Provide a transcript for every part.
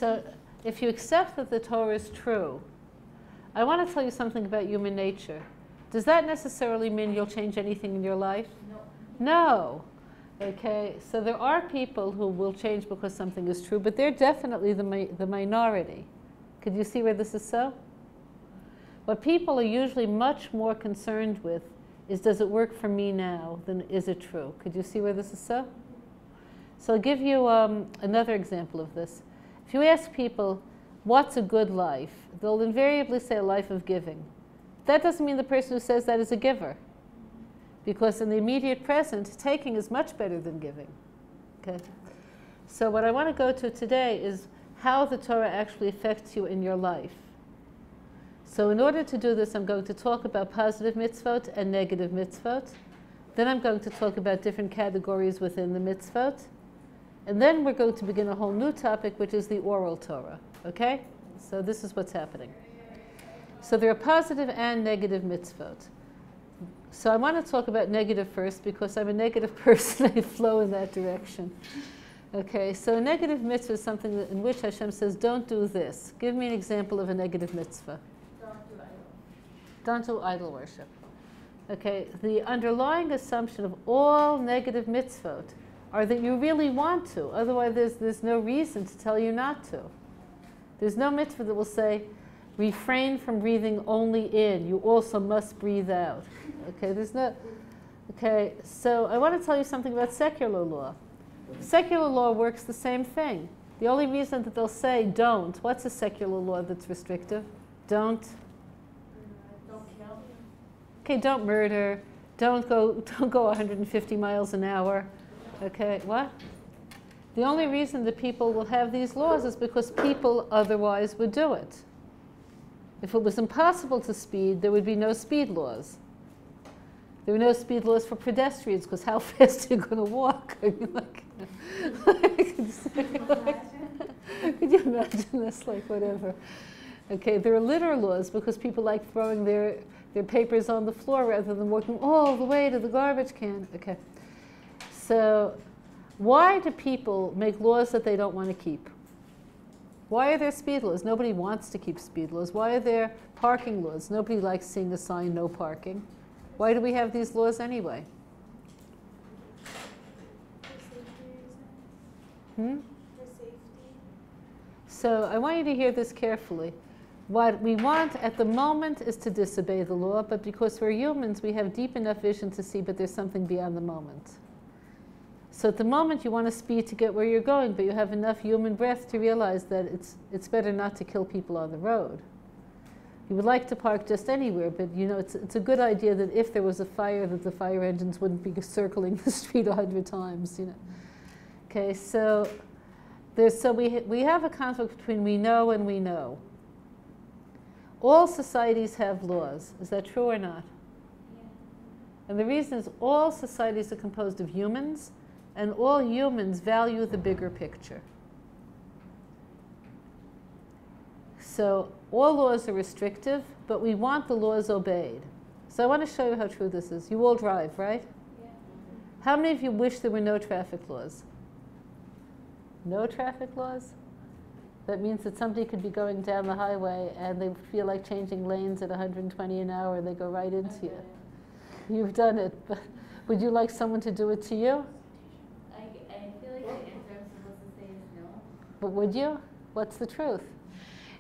So if you accept that the Torah is true, I want to tell you something about human nature. Does that necessarily mean you'll change anything in your life? No. Okay, so there are people who will change because something is true, but they're definitely the minority. Could you see where this is so? What people are usually much more concerned with is, does it work for me now, than is it true? Could you see where this is so? So I'll give you another example of this. If you ask people, what's a good life? They'll invariably say a life of giving. That doesn't mean the person who says that is a giver. Because in the immediate present, taking is much better than giving. Okay? So what I want to go to today is how the Torah actually affects you in your life. So in order to do this, I'm going to talk about positive mitzvot and negative mitzvot. Then I'm going to talk about different categories within the mitzvot. And then we're going to begin a whole new topic, which is the oral Torah. Okay? So this is what's happening. So there are positive and negative mitzvot. So I want to talk about negative first because I'm a negative person. I flow in that direction. Okay, so a negative mitzvah is something in which Hashem says, don't do this. Give me an example of a negative mitzvah. Don't do idol worship. Okay, the underlying assumption of all negative mitzvot are that you really want to. Otherwise, there's no reason to tell you not to. There's no mitzvah that will say, refrain from breathing only in. You also must breathe out. Okay, there's no. Okay, so I want to tell you something about secular law. Secular law works the same thing. The only reason that they'll say don't. What's a secular law that's restrictive? Don't kill. Okay, don't murder. Don't go 150 miles an hour. Okay, what? The only reason that people will have these laws is because people otherwise would do it. If it was impossible to speed, there would be no speed laws. There were no speed laws for pedestrians, because how fast are you going to walk? I mean, could you imagine this? Like, whatever. Okay, there are litter laws because people like throwing their papers on the floor rather than walking all the way to the garbage can. Okay. So why do people make laws that they don't want to keep? Why are there speed laws? Nobody wants to keep speed laws. Why are there parking laws? Nobody likes seeing a sign, no parking. Why do we have these laws anyway? For safety. So I want you to hear this carefully. What we want at the moment is to disobey the law, but because we're humans, we have deep enough vision to see, but there's something beyond the moment. So at the moment, you want to speed to get where you're going, but you have enough human breath to realize that it's better not to kill people on the road. You would like to park just anywhere, but you know it's a good idea that if there was a fire, that the fire engines wouldn't be circling the street 100 times. You know. Okay, so we have a conflict between we know and we know. All societies have laws. Is that true or not? Yeah. And the reason is all societies are composed of humans, and all humans value the bigger picture. So all laws are restrictive, but we want the laws obeyed. So I want to show you how true this is. You all drive, right? Yeah. How many of you wish there were no traffic laws? No traffic laws? That means that somebody could be going down the highway and they feel like changing lanes at 120 an hour and they go right into you. You've done it, but would you like someone to do it to you? I feel like the answer I'm supposed to say is no. But would you? What's the truth?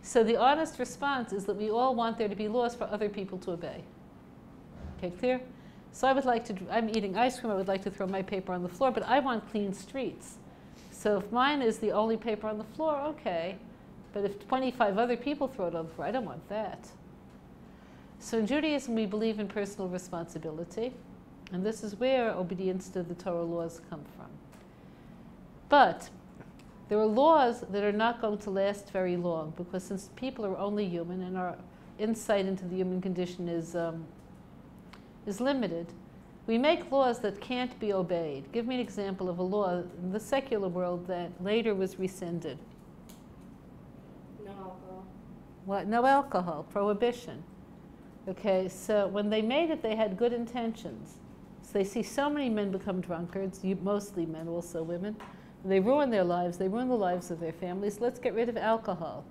So the honest response is that we all want there to be laws for other people to obey. Okay, clear? So I would like to, I'm eating ice cream, I would like to throw my paper on the floor, but I want clean streets. So if mine is the only paper on the floor, okay. But if 25 other people throw it on the floor, I don't want that. So in Judaism, we believe in personal responsibility. And this is where obedience to the Torah laws come from. But there are laws that are not going to last very long, because since people are only human and our insight into the human condition is limited, we make laws that can't be obeyed. Give me an example of a law in the secular world that later was rescinded. No alcohol. What? No alcohol. Prohibition. Okay, so when they made it, they had good intentions. So they see so many men become drunkards, mostly men, also women. They ruin their lives. They ruin the lives of their families. Let's get rid of alcohol.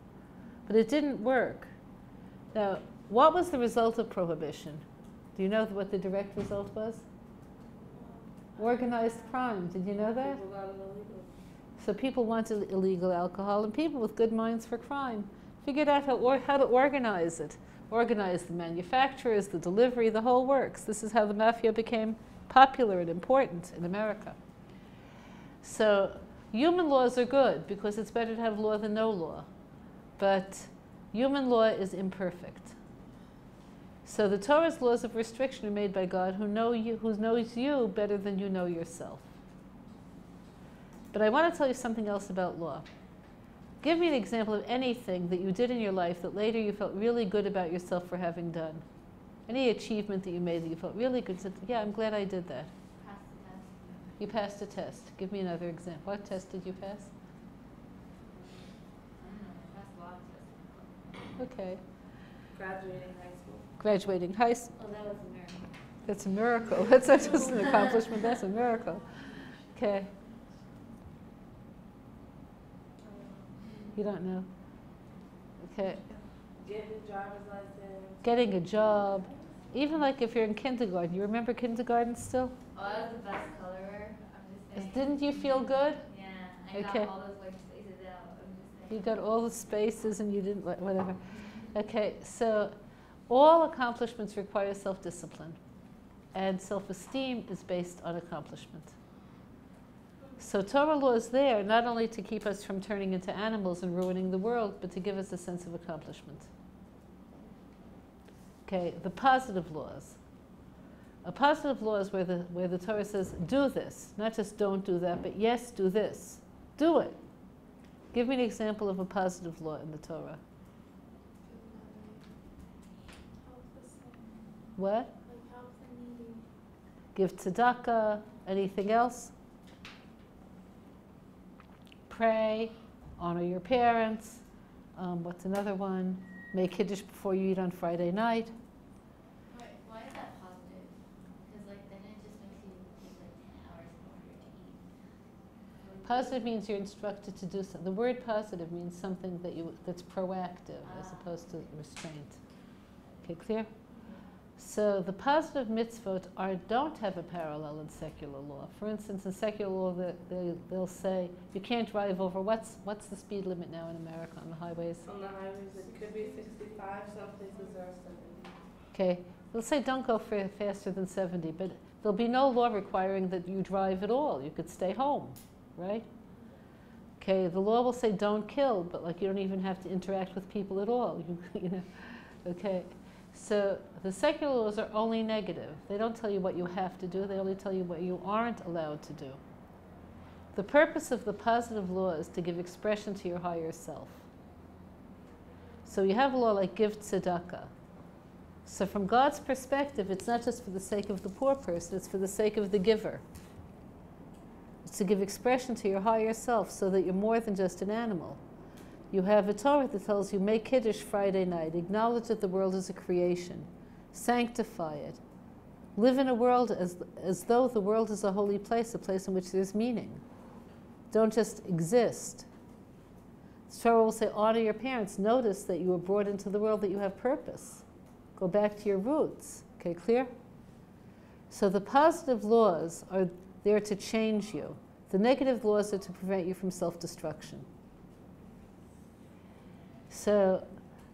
But it didn't work. Now, what was the result of prohibition? Do you know what the direct result was? Organized crime. Did you know that? So people wanted illegal alcohol, and people with good minds for crime figured out how to organize it. Organize the manufacturers, the delivery, the whole works. This is how the mafia became popular and important in America. So human laws are good because it's better to have law than no law. But human law is imperfect. So the Torah's laws of restriction are made by God who knows you better than you know yourself. But I want to tell you something else about law. Give me an example of anything that you did in your life that later you felt really good about yourself for having done. Any achievement that you made that you felt really good. Said, yeah, I'm glad I did that. Passed the test. You passed a test. Give me another example. What test did you pass? I don't know. I passed a lot of tests. Okay. Graduating high school. Graduating high school. Oh, that was a miracle. That's a miracle. That's not just an accomplishment. That's a miracle. Okay. You don't know. Okay. Getting a driver's license. Getting a job. Even like if you're in kindergarten. You remember kindergarten still? Oh, I was the best colorer. I'm just saying. Didn't you feel good? Yeah, I Okay. got all those white spaces out. I'm just You saying. got all the spaces and you didn't, whatever. Okay, so all accomplishments require self-discipline. And self-esteem is based on accomplishment. So Torah law is there not only to keep us from turning into animals and ruining the world, but to give us a sense of accomplishment. Okay, the positive laws. A positive law is where the Torah says, do this. Not just don't do that, but yes, do this. Do it. Give me an example of a positive law in the Torah. What? Like help the needy. Give tzedakah. Anything else? Pray. Honor your parents. What's another one? Make Kiddush before you eat on Friday night. Why is that positive? Because like then it just makes you take like 10 hours in order to eat. Positive means you're instructed to do something. The word positive means something that's proactive as opposed to restraint. Okay, clear? So the positive mitzvot don't have a parallel in secular law. For instance, in secular law, they'll say you can't drive over. What's the speed limit now in America on the highways? On the highways, it could be 65. Some places are 70. Okay, they'll say don't go faster than 70, but there'll be no law requiring that you drive at all. You could stay home, right? Okay, the law will say don't kill, but like you don't even have to interact with people at all. You know, okay. So the secular laws are only negative. They don't tell you what you have to do. They only tell you what you aren't allowed to do. The purpose of the positive law is to give expression to your higher self. So you have a law like give tzedakah. So from God's perspective, it's not just for the sake of the poor person, it's for the sake of the giver. It's to give expression to your higher self so that you're more than just an animal. You have a Torah that tells you, make Kiddush Friday night, acknowledge that the world is a creation, sanctify it, live in a world as though the world is a holy place, a place in which there's meaning. Don't just exist. The Torah will say, honor your parents. Notice that you were brought into the world, that you have purpose. Go back to your roots. Okay, clear? So the positive laws are there to change you. The negative laws are to prevent you from self-destruction. So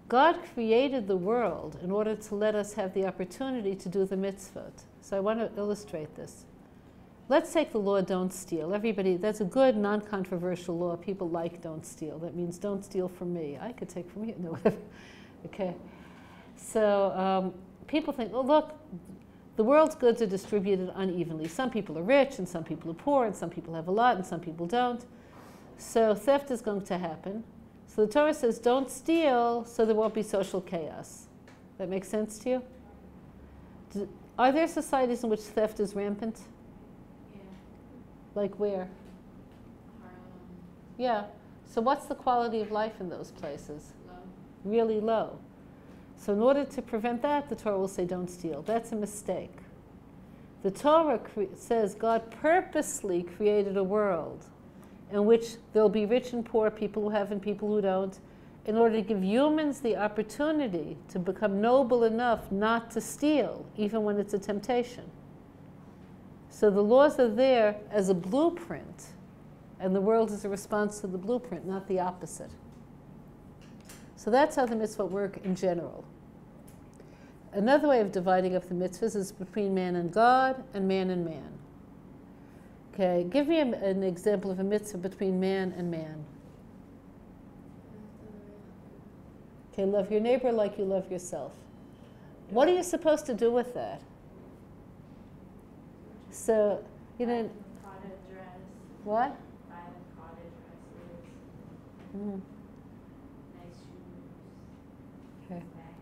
God created the world in order to let us have the opportunity to do the mitzvot. So I want to illustrate this. Let's take the law, don't steal. Everybody, that's a good, non-controversial law. People like don't steal. That means don't steal from me. I could take from you. No, whatever. Okay. So people think, well, look, the world's goods are distributed unevenly. Some people are rich, and some people are poor, and some people have a lot, and some people don't. So theft is going to happen. So the Torah says, don't steal so there won't be social chaos. That makes sense to you? Are there societies in which theft is rampant? Yeah. Like where? Harlem. Yeah. So what's the quality of life in those places? Low. Really low. So in order to prevent that, the Torah will say, don't steal. That's a mistake. The Torah says God purposely created a world in which there'll be rich and poor, people who have and people who don't, in order to give humans the opportunity to become noble enough not to steal, even when it's a temptation. So the laws are there as a blueprint, and the world is a response to the blueprint, not the opposite. So that's how the mitzvot work in general. Another way of dividing up the mitzvahs is between man and God and man and man. Okay, give me an example of a mitzvah between man and man. Okay, love your neighbor like you love yourself. What are you supposed to do with that? So, you know. Cottage dress. What? Buy the cottage dresses. Mm. Nice shoes. Okay. Back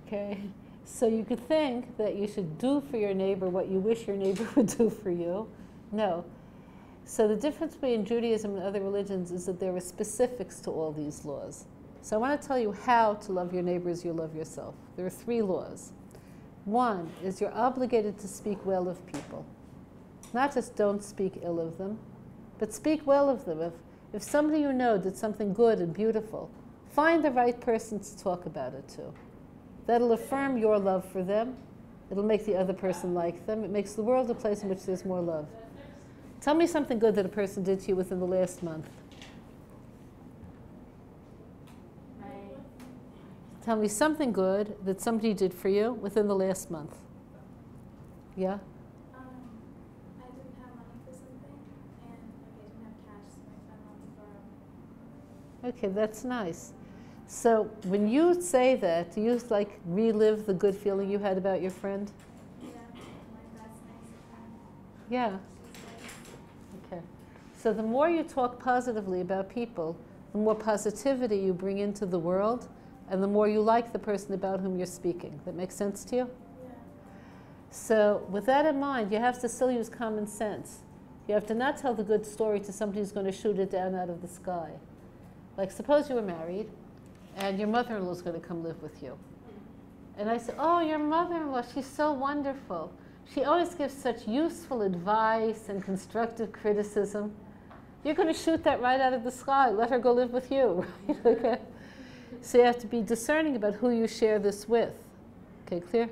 makeup. Okay. So you could think that you should do for your neighbor what you wish your neighbor would do for you. No. So the difference between Judaism and other religions is that there are specifics to all these laws. So I want to tell you how to love your neighbor as you love yourself. There are 3 laws. One is you're obligated to speak well of people. Not just don't speak ill of them, but speak well of them. If somebody you know did something good and beautiful, find the right person to talk about it to. That'll affirm your love for them. It'll make the other person like them. It makes the world a place in which there's more love. Tell me something good that a person did to you within the last month. Tell me something good that somebody did for you within the last month. Yeah? I didn't have money for something, and I didn't have cash, so my friend wanted to borrow. Okay, that's nice. So when you say that, do you like relive the good feeling you had about your friend? Yeah, like that's nice of her. Yeah. Okay. So the more you talk positively about people, the more positivity you bring into the world, and the more you like the person about whom you're speaking. That makes sense to you? Yeah. So with that in mind, you have to still use common sense. You have to not tell the good story to somebody who's going to shoot it down out of the sky. Like suppose you were married, and your mother-in-law is going to come live with you. And I said, oh, your mother-in-law, she's so wonderful. She always gives such useful advice and constructive criticism. You're going to shoot that right out of the sky. Let her go live with you. Right? Okay. So you have to be discerning about who you share this with. Okay, clear?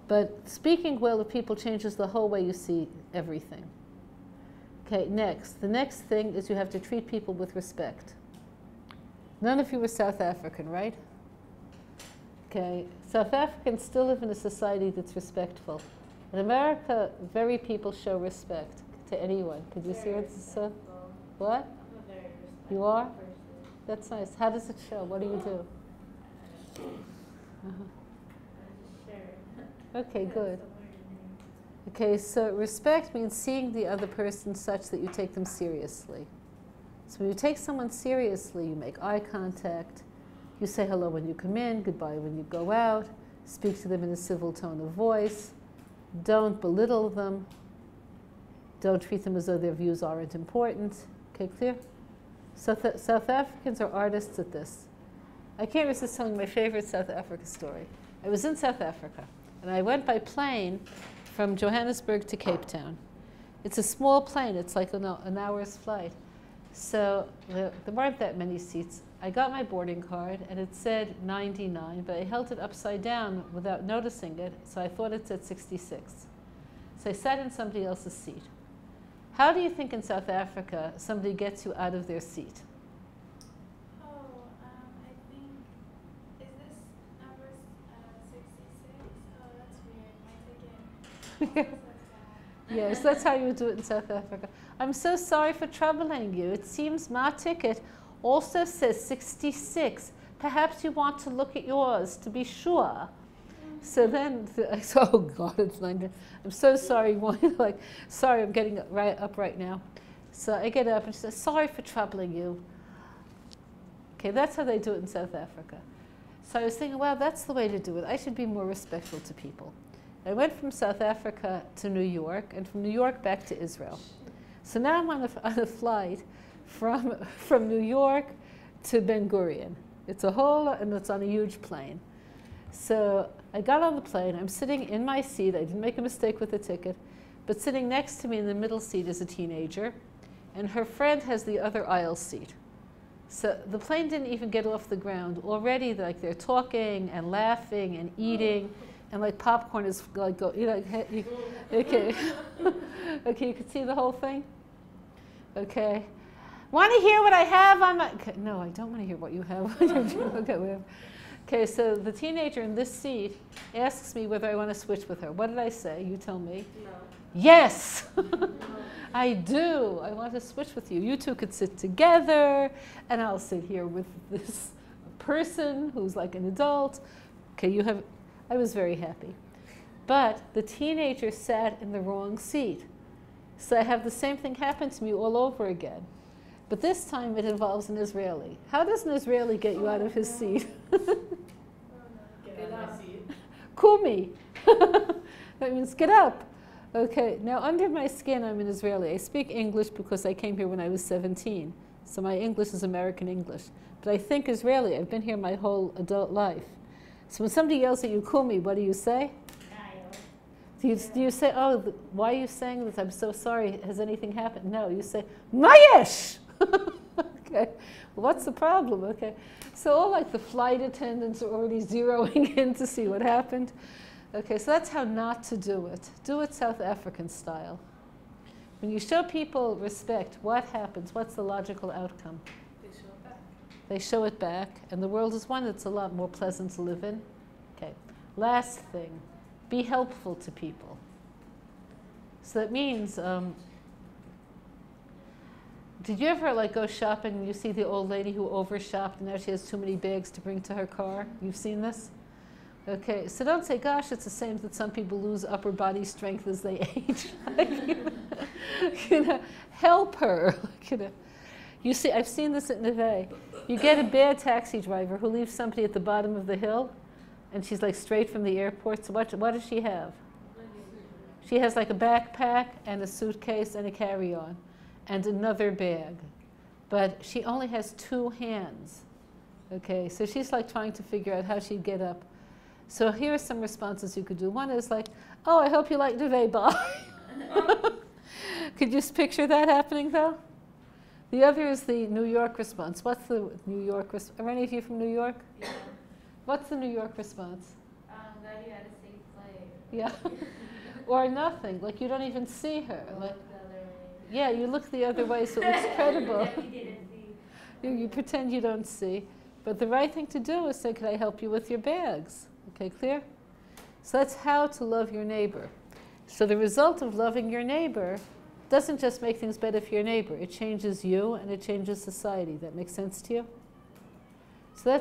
But speaking well of people changes the whole way you see everything. Okay, next. The next thing is you have to treat people with respect. None of you were South African, right? Okay, South Africans still live in a society that's respectful. In America, very people show respect to anyone. Could you see what this is? What? I'm a very respectful You are? person. That's nice. How does it show? What do you do? Uh-huh. I just share it. Okay, good. Somewhere in Okay, so respect means seeing the other person such that you take them seriously. So when you take someone seriously, you make eye contact, you say hello when you come in, goodbye when you go out, speak to them in a civil tone of voice, don't belittle them, don't treat them as though their views aren't important. Okay, clear? South Africans are artists at this. I can't resist telling my favorite South Africa story. I was in South Africa, and I went by plane from Johannesburg to Cape Town. It's a small plane. It's like an hour's flight. So there weren't that many seats. I got my boarding card, and it said 99, but I held it upside down without noticing it, so I thought it said 66. So I sat in somebody else's seat. How do you think in South Africa somebody gets you out of their seat? Oh, I think, is this number 66? Oh, that's weird. My ticket. Yes, that's how you would do it in South Africa. I'm so sorry for troubling you. It seems my ticket also says 66. Perhaps you want to look at yours to be sure. So then I said, oh God, it's 9. I'm so sorry. Like, sorry, I'm getting up right now. So I get up and she says, sorry for troubling you. Okay, that's how they do it in South Africa. So I was thinking, well, that's the way to do it. I should be more respectful to people. I went from South Africa to New York, and from New York back to Israel. So now I'm on a flight from New York to Ben Gurion. It's a whole, and it's on a huge plane. So I got on the plane. I'm sitting in my seat. I didn't make a mistake with the ticket. But sitting next to me in the middle seat is a teenager, and her friend has the other aisle seat. So the plane didn't even get off the ground. Already, like, they're talking and laughing and eating, and like popcorn is like go. Okay, okay, you can see the whole thing. Okay, want to hear what I have on my? Okay, no, I don't want to hear what you have. Okay, so the teenager in this seat asks me whether I want to switch with her. What did I say? You tell me. No. Yes, I do. I want to switch with you. You two could sit together, and I'll sit here with this person who's like an adult. Okay, you have. I was very happy. But the teenager sat in the wrong seat. So I have the same thing happen to me all over again. But this time it involves an Israeli. How does an Israeli get you out of his seat? Get out of my seat. Kumi. That means get up. Okay, now under my skin I'm an Israeli. I speak English because I came here when I was 17. So my English is American English. But I think Israeli. I've been here my whole adult life. So when somebody yells at you, Kumi, what do you say? Do you say, oh, why are you saying this? I'm so sorry. Has anything happened? No, you say, Mayesh! Okay, what's the problem? Okay, so all like the flight attendants are already zeroing in to see what happened. Okay, so that's how not to do it. Do it South African style. When you show people respect, what happens? What's the logical outcome? They show it back. They show it back, and the world is one that's a lot more pleasant to live in. Okay, last thing, be helpful to people. So that means, did you ever like go shopping and you see the old lady who overshopped and now she has too many bags to bring to her car? You've seen this? Okay, so don't say, gosh, it's the same that some people lose upper body strength as they age. You know, help her. You see, I've seen this at Neve. You get a bad taxi driver who leaves somebody at the bottom of the hill, and she's like straight from the airport. So what does she have? She has like a backpack and a suitcase and a carry-on and another bag. But she only has 2 hands. Okay, so she's like trying to figure out how she'd get up. So here are some responses you could do. One is like, oh, I hope you like Neve, bye. Could you just picture that happening though? The other is the New York response. What's the New York response? Are any of you from New York? Yeah. What's the New York response? Glad you had a safe flight. Yeah. Or nothing. Like you don't even see her. Like, The other way. yeah, you look the other way so it looks credible. That we didn't see. You pretend you don't see. But the right thing to do is say, can I help you with your bags? Okay, clear? So that's how to love your neighbor. So the result of loving your neighbor doesn't just make things better for your neighbor. It changes you and it changes society. That makes sense to you? So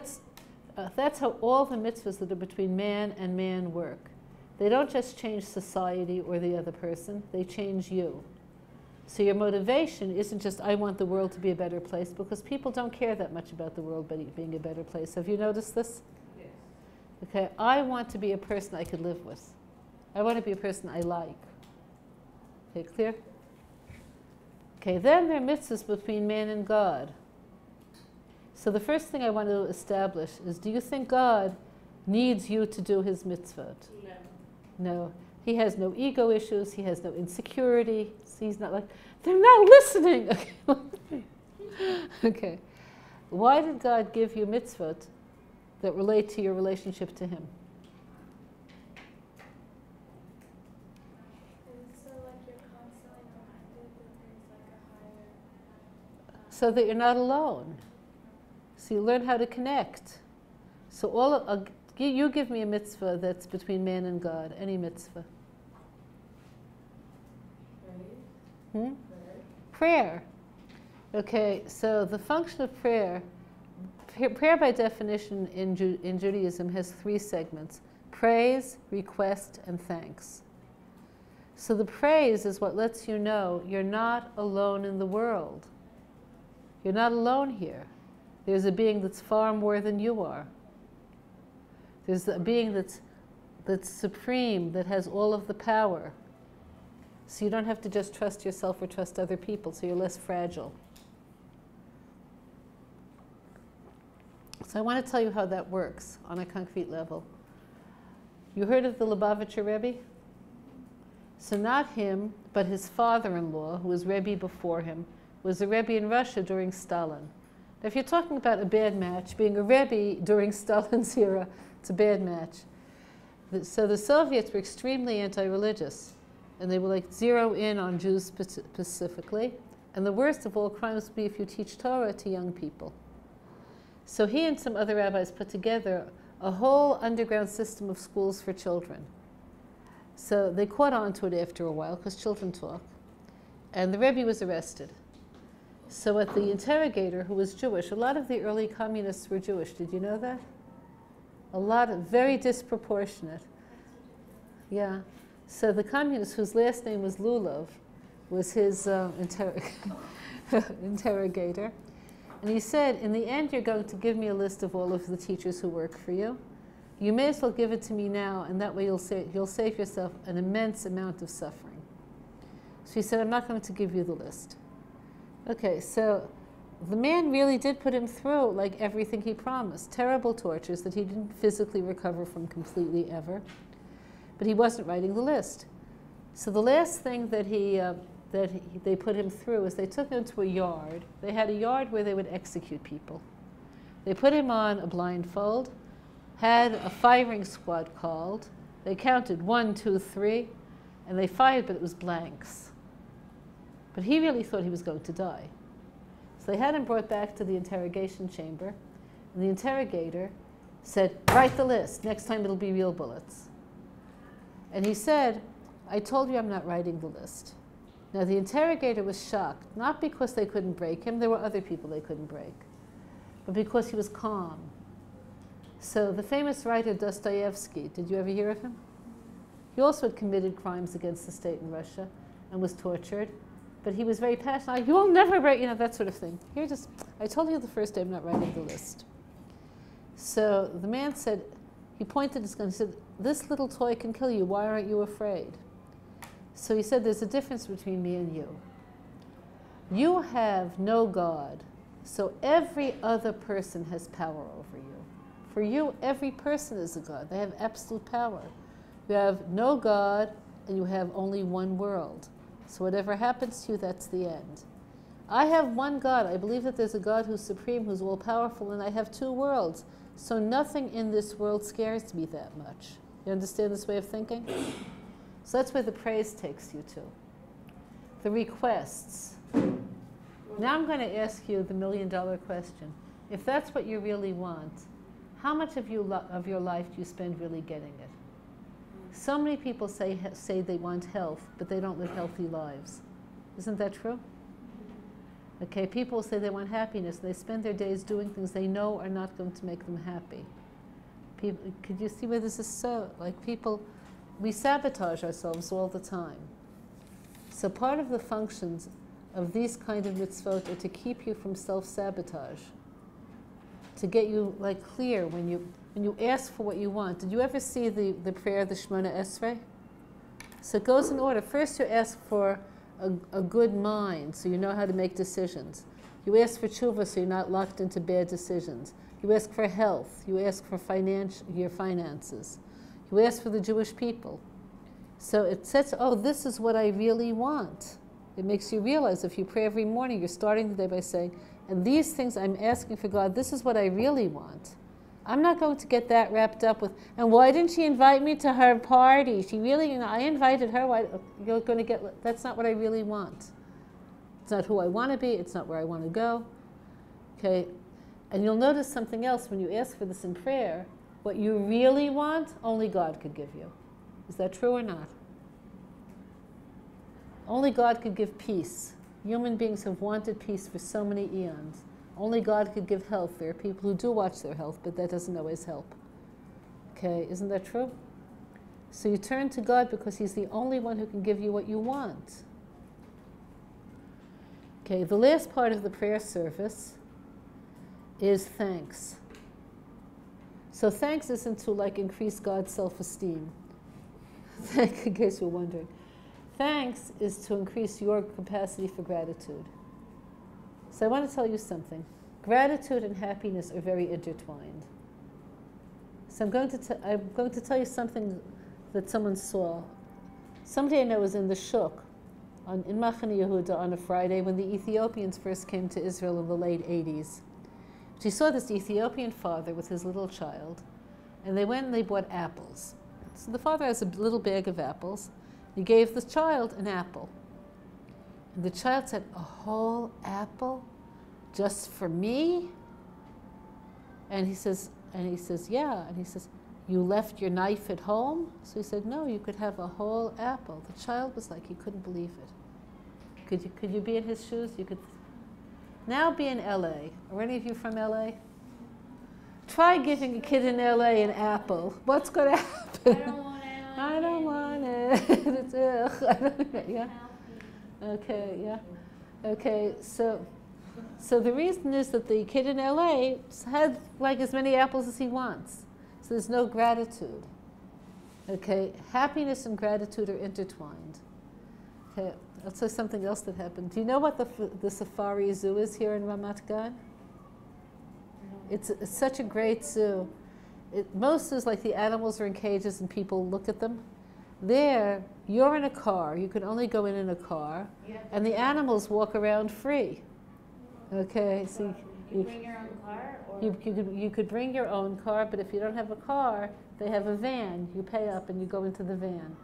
that's how all the mitzvahs that are between man and man work. They don't just change society or the other person. They change you. So your motivation isn't just, I want the world to be a better place, because people don't care that much about the world being a better place. Have you noticed this? Yes. Okay, I want to be a person I could live with. I want to be a person I like. Okay, clear? Okay, then there are mitzvahs between man and God. So the first thing I want to establish is, do you think God needs you to do his mitzvot? No. No. He has no ego issues. He has no insecurity. He's not like, they're not listening. Okay. Okay. Why did God give you mitzvot that relate to your relationship to him? So like you're constantly reminded that there's like a higher. So that you're not alone. So you learn how to connect. So you give me a mitzvah that's between man and God. Any mitzvah. Hmm? Prayer. Okay, so the function of prayer by definition in Judaism has 3 segments: praise, request, and thanks. So the praise is what lets you know you're not alone in the world. You're not alone here. There's a being that's far more than you are. There's a being that's supreme, that has all of the power. So you don't have to just trust yourself or trust other people, so you're less fragile. So I want to tell you how that works on a concrete level. You heard of the Lubavitcher Rebbe? So not him, but his father-in-law, who was Rebbe before him, was a Rebbe in Russia during Stalin. Now, if you're talking about a bad match, being a Rebbe during Stalin's era, it's a bad match. So the Soviets were extremely anti-religious, and they were like zero in on Jews specifically. And the worst of all crimes would be if you teach Torah to young people. So he and some other rabbis put together a whole underground system of schools for children. So they caught on to it after a while, because children talk. And the Rebbe was arrested. So at the interrogator, who was Jewish, a lot of the early communists were Jewish. Did you know that? A lot of, very disproportionate. Yeah. So the communist, whose last name was Lulov, was his interrogator. And he said, in the end, you're going to give me a list of all of the teachers who work for you. You may as well give it to me now, and that way you'll save yourself an immense amount of suffering. So he said, I'm not going to give you the list. Okay, so the man really did put him through like everything he promised. Terrible tortures that he didn't physically recover from completely ever. But he wasn't writing the list. So the last thing that they put him through is they took him to a yard. They had a yard where they would execute people. They put him on a blindfold, had a firing squad called. They counted 1, 2, 3, and they fired, but it was blanks. But he really thought he was going to die. So they had him brought back to the interrogation chamber, and the interrogator said, write the list. Next time it'll be real bullets. And he said, I told you I'm not writing the list. Now the interrogator was shocked, not because they couldn't break him, there were other people they couldn't break, but because he was calm. So the famous writer Dostoevsky, did you ever hear of him? He also had committed crimes against the state in Russia and was tortured, but he was very passionate, like, you will never write, that sort of thing. Here, just, I told you the first day I'm not writing the list. So the man said, he pointed his gun and said, this little toy can kill you, why aren't you afraid? So he said, there's a difference between me and you. You have no God, so every other person has power over you. For you, every person is a God. They have absolute power. You have no God, and you have only one world. So whatever happens to you, that's the end. I have one God. I believe that there's a God who's supreme, who's all-powerful, and I have two worlds. So nothing in this world scares me that much. You understand this way of thinking? So that's where the praise takes you to. The requests. Now I'm going to ask you the million-dollar question. If that's what you really want, how much of your life do you spend really getting it? So many people say they want health, but they don't live healthy lives. Isn't that true? Okay, people say they want happiness, and they spend their days doing things they know are not going to make them happy. People, could you see where this is so? Like people, we sabotage ourselves all the time. So part of the functions of these kind of mitzvot are to keep you from self-sabotage, to get you like clear when you ask for what you want. Did you ever see the prayer, the Shemona Esrei? So it goes in order. First you ask for a good mind, so you know how to make decisions. You ask for tshuva, so you're not locked into bad decisions. You ask for health. You ask for your finances. You ask for the Jewish people. So it says, oh, this is what I really want. It makes you realize if you pray every morning, you're starting the day by saying, and these things I'm asking for God, this is what I really want. I'm not going to get that wrapped up with, and why didn't she invite me to her party? She really, I invited her. Why, you're going to get, that's not what I really want. It's not who I want to be. It's not where I want to go. Okay? And you'll notice something else when you ask for this in prayer. What you really want, only God could give you. Is that true or not? Only God could give peace. Human beings have wanted peace for so many eons. Only God could give health. There are people who do watch their health, but that doesn't always help. Okay, isn't that true? So you turn to God because He's the only one who can give you what you want. Okay, the last part of the prayer service is thanks. So thanks isn't to like increase God's self-esteem. In case you're wondering. Thanks is to increase your capacity for gratitude. So I want to tell you something. Gratitude and happiness are very intertwined. So I'm going to tell you something that someone saw. Somebody I know was in the Shuk in Machane Yehuda on a Friday when the Ethiopians first came to Israel in the late 80s. She saw this Ethiopian father with his little child, and they went and they bought apples. So the father has a little bag of apples. He gave the child an apple. And the child said, "A whole apple? Just for me?" And he says, "Yeah." And he says, "You left your knife at home?" So he said, "No, you could have a whole apple." The child was like, he couldn't believe it. Could you be in his shoes? You could. Now be in LA. Are any of you from LA? Try giving a kid in LA an apple. What's going to happen? I don't want it. It's yeah. Okay, yeah. Okay, so the reason is that the kid in LA had like as many apples as he wants. So there's no gratitude. Okay, happiness and gratitude are intertwined. Okay, I'll tell you something else that happened. Do you know what the safari zoo is here in Ramat Gan? It's such a great zoo. Most is like the animals are in cages and people look at them. There, you're in a car. You can only go in a car, and the animals walk around free. Okay, so you bring your own car, or you could bring your own car, but if you don't have a car, they have a van. You pay up and you go into the van.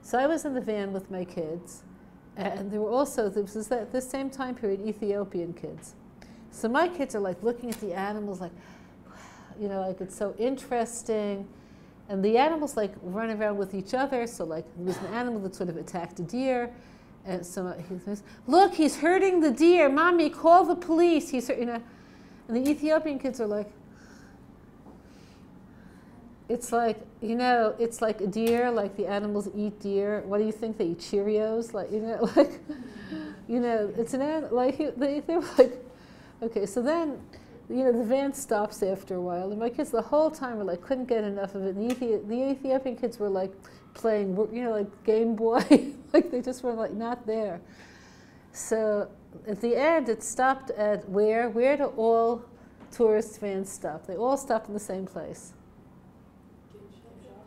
So I was in the van with my kids, and there were also this same time period Ethiopian kids. So my kids are like looking at the animals like, you know, like it's so interesting. And the animals like run around with each other. So like there was an animal that sort of attacked a deer. And so he says, "Look, he's hurting the deer. Mommy, call the police." He's, you know. And the Ethiopian kids are like, it's like, you know, it's like a deer, like the animals eat deer. What do you think? They eat Cheerios? Like, you know, like, you know, it's an animal, like, they're like, okay, so then, you know, the van stops after a while, and my kids the whole time were like, couldn't get enough of it. And the Ethiopian kids were like playing, you know, like Game Boy, like they just were like not there. So at the end, it stopped at where? Where do all tourist vans stop? They all stop in the same place.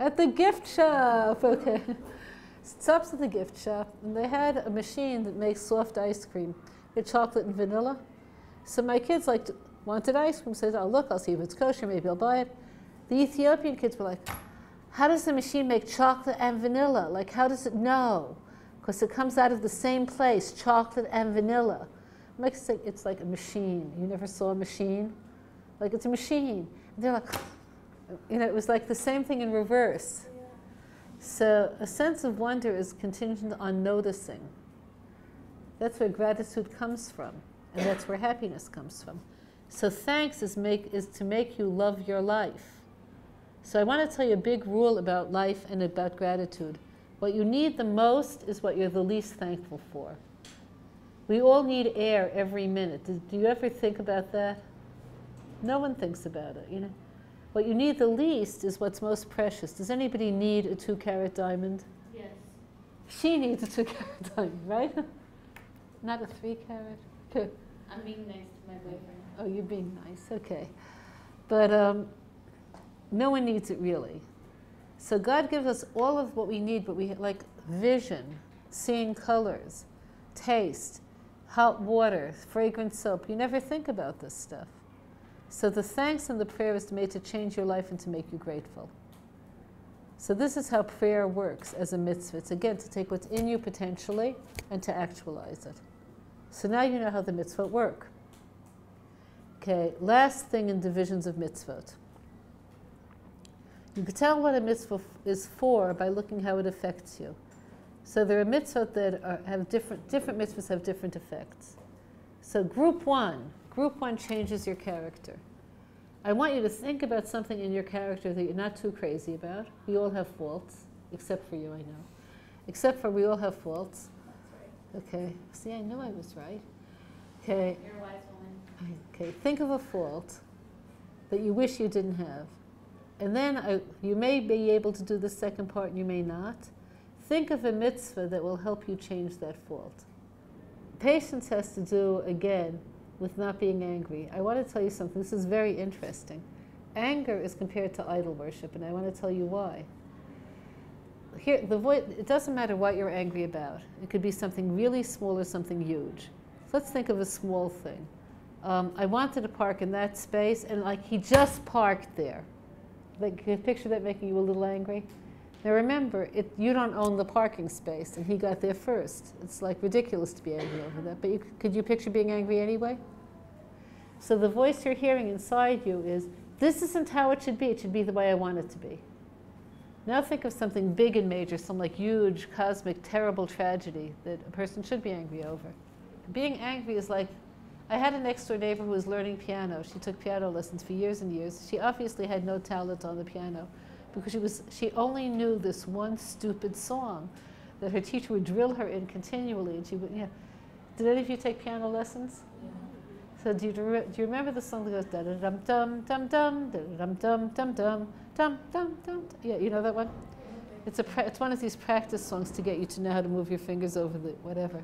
At the gift shop, okay. Stops at the gift shop, and they had a machine that makes soft ice cream. With chocolate and vanilla. So my kids like wanted ice cream, said, "Oh look, I'll see if it's kosher, maybe I'll buy it." The Ethiopian kids were like, "How does the machine make chocolate and vanilla? Like how does it know?" Because it comes out of the same place, chocolate and vanilla. Makes it, it's like a machine. You never saw a machine? Like it's a machine. And they're like, you know, it was like the same thing in reverse. So a sense of wonder is contingent on noticing. That's where gratitude comes from, and that's where happiness comes from. So thanks is to make you love your life. So I want to tell you a big rule about life and about gratitude. What you need the most is what you're the least thankful for. We all need air every minute. Do you ever think about that? No one thinks about it, you know. What you need the least is what's most precious. Does anybody need a 2-carat diamond? yes. She needs a 2-carat diamond, right? Not a 3-carat? Okay. I'm being nice to my boyfriend. Oh, you're being nice, okay. But no one needs it really. So God gives us all of what we need, but we like vision, seeing colors, taste, hot water, fragrant soap. You never think about this stuff. So the thanks and the prayer is made to change your life and to make you grateful. So this is how prayer works as a mitzvah. It's again to take what's in you potentially and to actualize it. So now you know how the mitzvot work. Okay, last thing in divisions of mitzvot. You can tell what a mitzvah is for by looking how it affects you. So there are mitzvot that have different mitzvahs have different effects. So group one changes your character. I want you to think about something in your character that you're not too crazy about. We all have faults, except for you, I know. Except for we all have faults. Okay, see, I knew I was right. Okay. You're a wise woman. Okay, think of a fault that you wish you didn't have. And then you may be able to do the second part and you may not. Think of a mitzvah that will help you change that fault. Patience has to do, again, with not being angry. I want to tell you something. This is very interesting. Anger is compared to idol worship, and I want to tell you why. here, the voice, it doesn't matter what you're angry about. It could be something really small or something huge. So let's think of a small thing. I wanted to park in that space, and like he just parked there. Like, can you picture that making you a little angry? Now remember, you don't own the parking space, and he got there first. It's like ridiculous to be angry over that. But could you picture being angry anyway? So the voice you're hearing inside you is, this isn't how it should be. It should be the way I want it to be. Now think of something big and major, some like huge, cosmic, terrible tragedy that a person should be angry over. Being angry is like, I had a next door neighbor who was learning piano. She took piano lessons for years and years. She obviously had no talent on the piano because she only knew this one stupid song that her teacher would drill her in continually. And she would, yeah. Did any of you take piano lessons? Yeah. So do you remember the song that goes da da dum dum dum dum da dum dum dum dum dum dum dum? Yeah, you know that one? It's one of these practice songs to get you to know how to move your fingers over the whatever.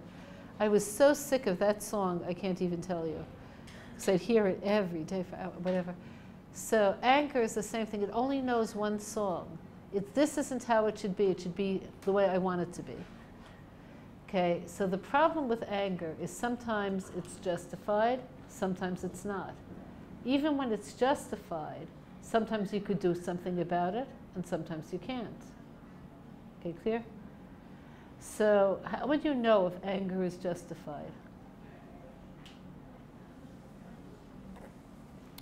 I was so sick of that song, I can't even tell you. So I'd hear it every day for whatever. So anger is the same thing. It only knows one song. This isn't how it should be. It should be the way I want it to be. Okay, so the problem with anger is sometimes it's justified, sometimes it's not. Even when it's justified, sometimes you could do something about it, and sometimes you can't. Okay, clear? So how would you know if anger is justified?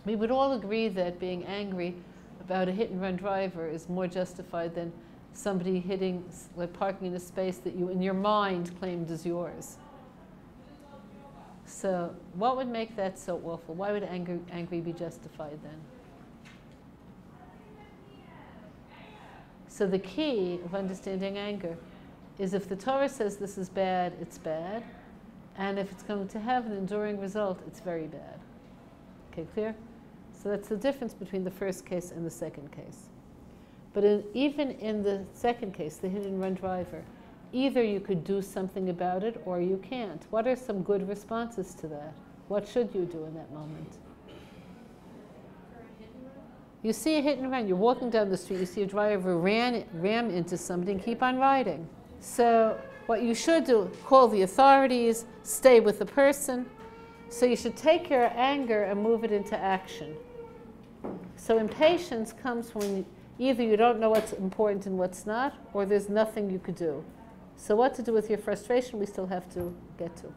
We would all agree that being angry about a hit-and-run driver is more justified than somebody parking in a space that you, in your mind, claimed as yours. So what would make that so awful? Why would angry be justified then? So the key of understanding anger is if the Torah says this is bad, it's bad. And if it's going to have an enduring result, it's very bad. Okay, clear? So that's the difference between the first case and the second case. But even in the second case, the hit-and-run driver, either you could do something about it or you can't. What are some good responses to that? What should you do in that moment? You see a hit-and-run, you're walking down the street, you see a driver ram into somebody and keep on riding. So what you should do, call the authorities, stay with the person. So you should take your anger and move it into action. So impatience comes when either you don't know what's important and what's not, or there's nothing you could do. So what to do with your frustration, we still have to get to.